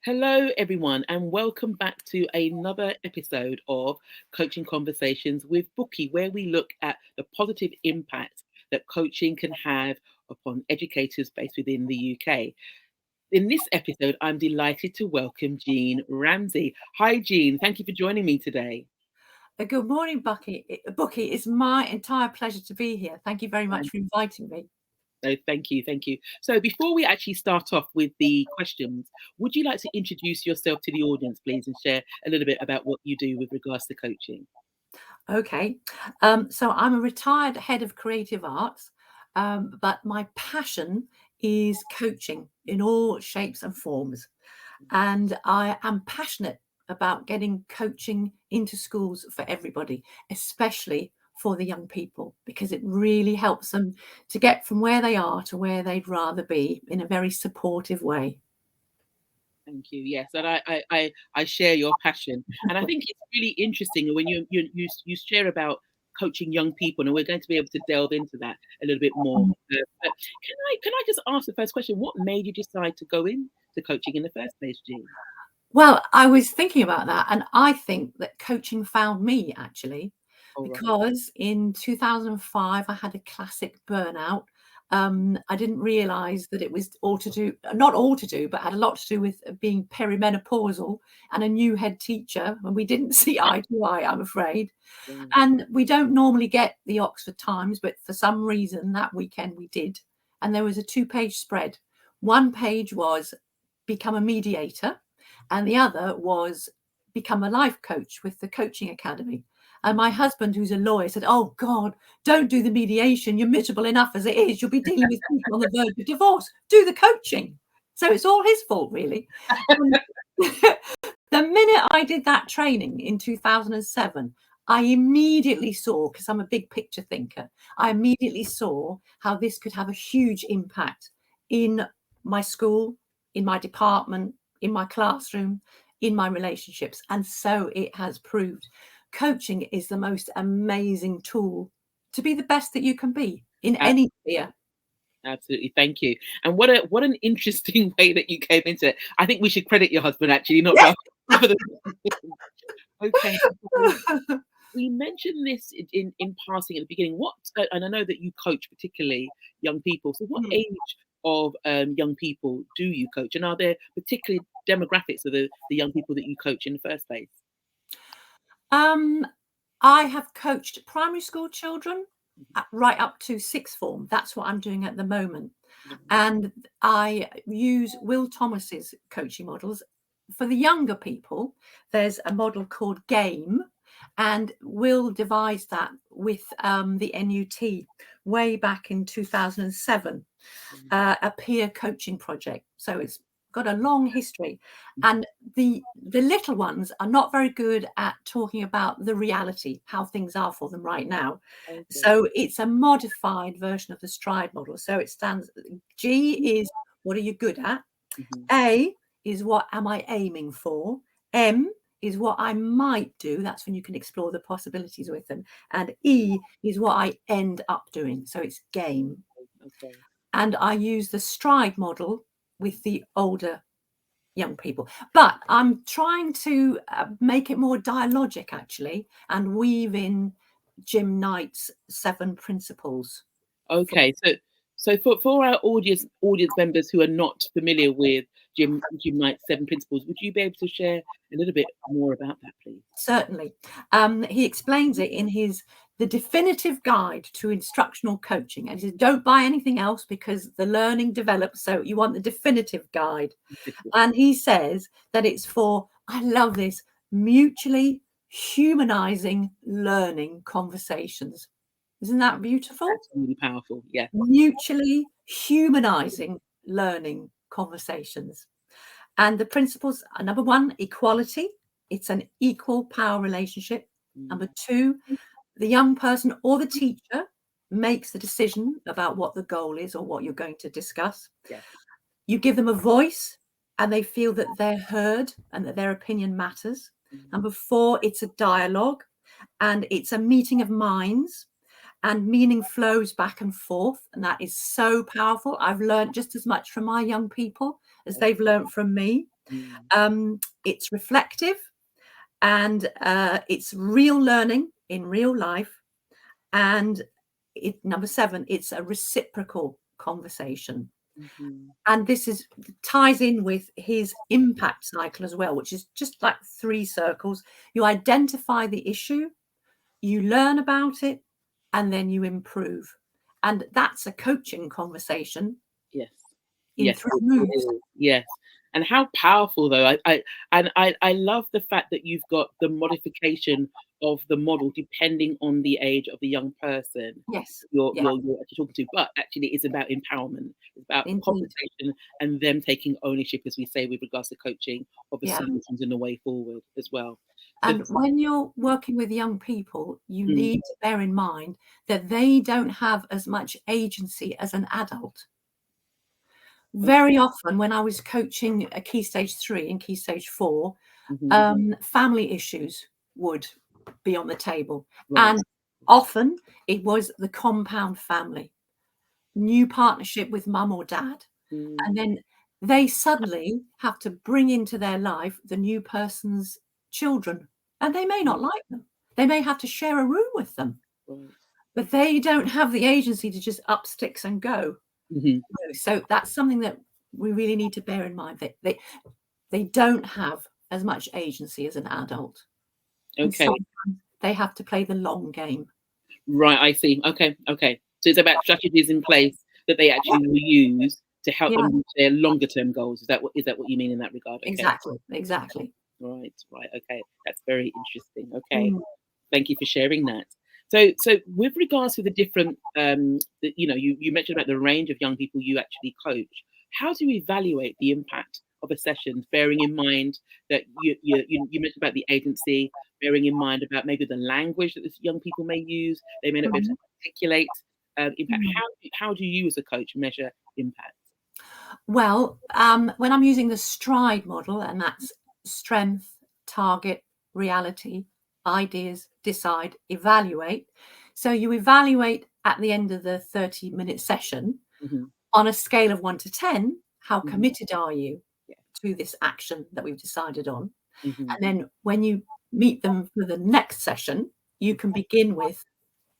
Hello, everyone, and welcome back to another episode of Coaching Conversations with Bukky, where we look at the positive impact that coaching can have upon educators based within the UK. In this episode, I'm delighted to welcome Jean Ramsey. Hi, Jean. Thank you for joining me today. Good morning, Bukky. It's my entire pleasure to be here. Thank you very much for inviting me. So thank you, thank you. So before we actually start off with the questions, would you like to introduce yourself to the audience, please, and share a little bit about what you do with regards to coaching? Okay. So I'm a retired head of creative arts, but my passion is coaching in all shapes and forms. And I am passionate about getting coaching into schools for everybody, especially for the young people, because it really helps them to get from where they are to where they'd rather be in a very supportive way. Thank you. Yes, and I share your passion, and I think it's really interesting when you share about coaching young people, and we're going to be able to delve into that a little bit more. But can I just ask the first question? What made you decide to go into coaching in the first place, Jean? Well, I was thinking about that, and I think that coaching found me actually, All right. because in 2005 I had a classic burnout. I didn't realize that it was all to do, not all to do, but had a lot to do with being perimenopausal and a new head teacher, and we didn't see eye to eye, I'm afraid. Mm, And we don't normally get the Oxford Times, but for some reason that weekend we did. And there was a 2-page spread. One page was become a mediator, and the other was become a life coach with the coaching academy. And my husband, who's a lawyer, said, "Oh God, don't do the mediation. You're miserable enough as it is. You'll be dealing with people on the verge of divorce. Do the coaching." So it's all his fault, really. And the minute I did that training in 2007, I immediately saw, because I'm a big picture thinker, I immediately saw how this could have a huge impact in my school, in my department, in my classroom, in my relationships. And so it has proved. Coaching is the most amazing tool to be the best that you can be in any sphere. Absolutely, thank you. And what an interesting way that you came into it. I think we should credit your husband actually, not rather. rather than- Okay. So we mentioned this in passing at the beginning. What and I know that you coach particularly young people. So what age of young people do you coach, and are there particular demographics of the young people that you coach in the first place? Um, I have coached primary school children right up to sixth form. That's what I'm doing at the moment. And I use Will Thomas's coaching models. For the younger people, there's a model called GAME, and Will devised that with the NUT way back in 2007, a peer coaching project. So it's got a long history, and the little ones are not very good at talking about the reality, how things are for them right now. Okay. So it's a modified version of the stride model. So it stands, G is what are you good at, Mhm. A is what am I aiming for, M is what I might do, that's when you can explore the possibilities with them, and E is what I end up doing. So it's game. Okay. And I use the stride model with the older young people. But I'm trying to make it more dialogic, actually, and weave in Jim Knight's 7 principles. Okay. So for our audience members who are not familiar with Jim Knight's 7 principles, would you be able to share a little bit more about that, please? Certainly. He explains it in his The Definitive Guide to Instructional Coaching. And he says, don't buy anything else because the learning develops. So you want the definitive guide. And he says that it's for, I love this, mutually humanizing learning conversations. Isn't that beautiful? That's really powerful. Yeah. Mutually humanizing learning conversations. And the principles are: number one, equality. It's an equal power relationship. Mm, Number two, the young person or the teacher makes the decision about what the goal is or what you're going to discuss. yeah. You give them a voice and they feel that they're heard and that their opinion matters. Mm, Number four, it's a dialogue and it's a meeting of minds, and meaning flows back and forth. And that is so powerful. I've learned just as much from my young people as they've learned from me. It's reflective, and it's real learning in real life. And number 7, it's a reciprocal conversation. And this ties in with his impact cycle as well, which is just like 3 circles. You identify the issue, you learn about it, and then you improve. And that's a coaching conversation. Yes. In Yes. 3 moves. Yes. And how powerful, though. I love the fact that you've got the modification of the model depending on the age of the young person Yes. you're actually talking to. But actually, it's about empowerment. It's about Indeed. conversation and them taking ownership, as we say, with regards to coaching of the solutions and the way forward as well. And when you're working with young people, you need to bear in mind that they don't have as much agency as an adult. Very often when I was coaching a Key Stage 3 and Key Stage 4, family issues would be on the table. And often it was the compound family, new partnership with mum or dad. And then they suddenly have to bring into their life the new person's children. And they may not like them. They may have to share a room with them. But they don't have the agency to just up sticks and go. So that's something that we really need to bear in mind, that they don't have as much agency as an adult. Okay. They have to play the long game. Right, I see. Okay. So it's about strategies in place that they actually will use to help them reach their longer term goals. Is that what you mean in that regard? Okay. Exactly. Right. Okay. That's very interesting. Okay. Thank you for sharing that. So with regards to the different, you mentioned about the range of young people you actually coach. How do you evaluate the impact of a session, bearing in mind that you mentioned about the agency, bearing in mind about maybe the language that these young people may use, they may not be able to articulate impact. How do you as a coach measure impact? Well, when I'm using the STRIDE model, and that's strength, target, reality, ideas, decide, evaluate. So you evaluate at the end of the 30-minute session on a scale of 1 to 10, how committed are you to this action that we've decided on? And then when you meet them for the next session, you can begin with,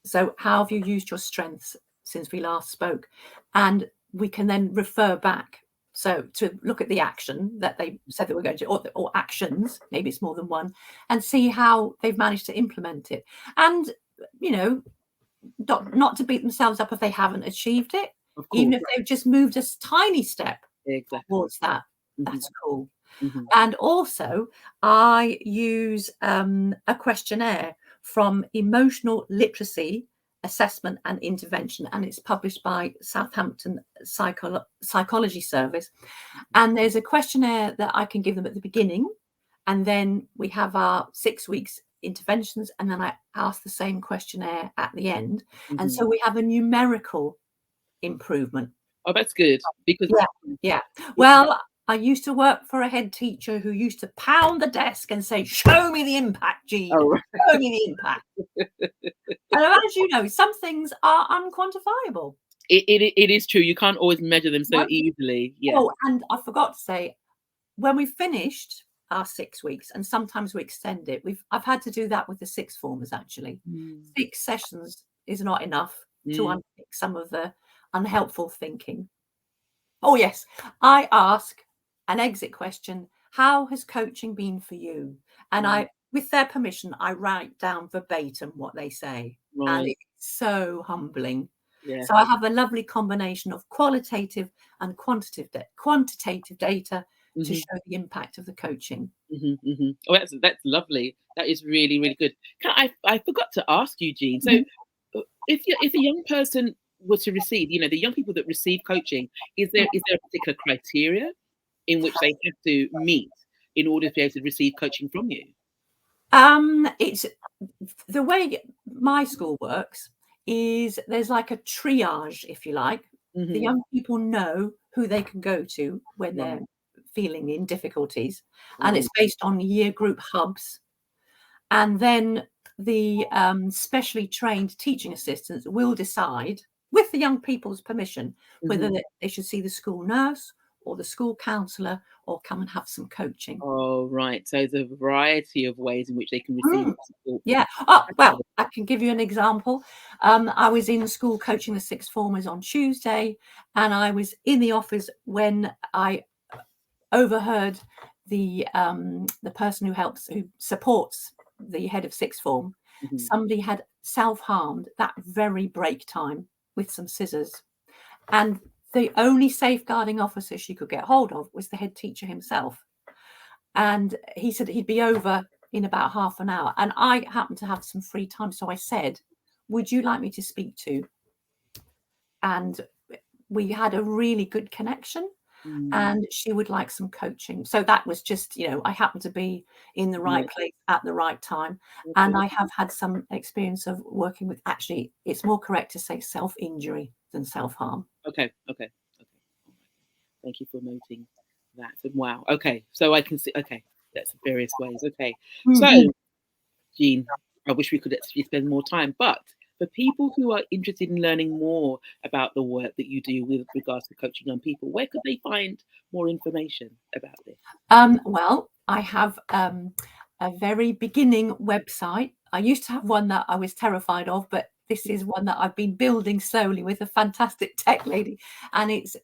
so how have you used your strengths since we last spoke? And we can then refer back. So to look at the action that they said they were going to, or actions, maybe it's more than one, and see how they've managed to implement it. And, not to beat themselves up if they haven't achieved it, even if they've just moved a tiny step towards that. That's cool. And also, I use a questionnaire from Emotional Literacy Assessment and Intervention, and it's published by Southampton Psychology Service. And there's a questionnaire that I can give them at the beginning, and then we have our 6 weeks interventions, and then I ask the same questionnaire at the end. And so we have a numerical improvement. Oh, that's good. Because well, I used to work for a head teacher who used to pound the desk and say, "Show me the impact, Jean. Show me the impact." And as you know, some things are unquantifiable. It is true. You can't always measure them so easily. Yes. Oh, and I forgot to say, when we finished our 6 weeks, and sometimes we extend it, I've had to do that with the sixth formers actually. 6 sessions is not enough to unpick some of the unhelpful thinking. Oh yes, I ask an exit question: how has coaching been for you? And I, with their permission, I write down verbatim what they say. And it's so humbling. So I have a lovely combination of qualitative and quantitative data to show the impact of the coaching. Oh, that's lovely. That is really, really good. I forgot to ask you, Jean. So if a young person were to receive, the young people that receive coaching, is there a particular criteria in which they have to meet in order to be able to receive coaching from you? It's the way my school works is there's like a triage, if you like. The young people know who they can go to when they're feeling in difficulties, and it's based on year group hubs. And then the specially trained teaching assistants will decide, with the young people's permission, whether they should see the school nurse or the school counsellor, or come and have some coaching. Oh, right. So there's a variety of ways in which they can receive support. Yeah. Oh, well, I can give you an example. I was in school coaching the sixth formers on Tuesday, and I was in the office when I overheard the person who supports the head of sixth form. Somebody had self-harmed that very break time with some scissors, and the only safeguarding officer she could get hold of was the head teacher himself. And he said he'd be over in about half an hour, and I happened to have some free time, so I said, would you like me to speak to? And we had a really good connection. And she would like some coaching. So that was just, I happened to be in the right place at the right time. And I have had some experience of working with, actually, it's more correct to say self-injury than self-harm. Okay. Thank you for noting that. And wow. Okay. So I can see, okay, that's various ways. Okay. So, Jean, I wish we could actually spend more time, but for people who are interested in learning more about the work that you do with regards to coaching young people, where could they find more information about this? Well, I have a very beginning website. I used to have one that I was terrified of, but this is one that I've been building slowly with a fantastic tech lady, and it's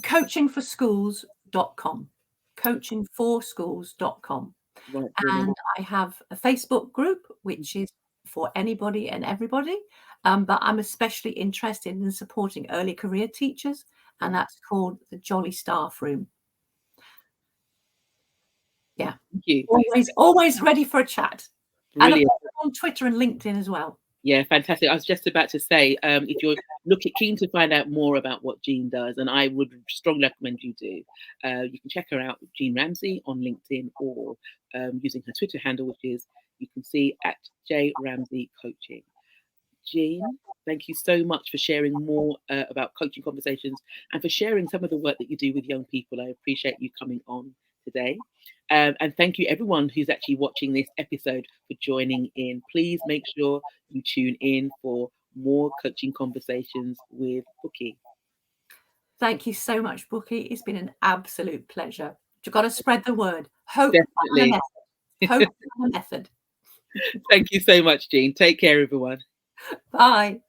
coachingforschools.com. coachingforschools.com. Right, and I have a Facebook group which is for anybody and everybody, but I'm especially interested in supporting early career teachers, and that's called the Jolly Staff Room. Yeah, thank you. Always ready for a chat. Brilliant. And on Twitter and LinkedIn as well. Yeah, fantastic. I was just about to say, if you're keen to find out more about what Jean does, and I would strongly recommend you do, you can check her out, Jean Ramsey, on LinkedIn, or using her Twitter handle, which is, you can see, at J Ramsey Coaching. Jean, thank you so much for sharing more about coaching conversations and for sharing some of the work that you do with young people. I appreciate you coming on today. And thank you everyone who's actually watching this episode for joining in. Please make sure you tune in for more coaching conversations with Bukky. Thank you so much, Bukky. It's been an absolute pleasure. You've got to spread the word. Hope Definitely. on a method. Hope on a method. Thank you so much, Jean. Take care, everyone. Bye.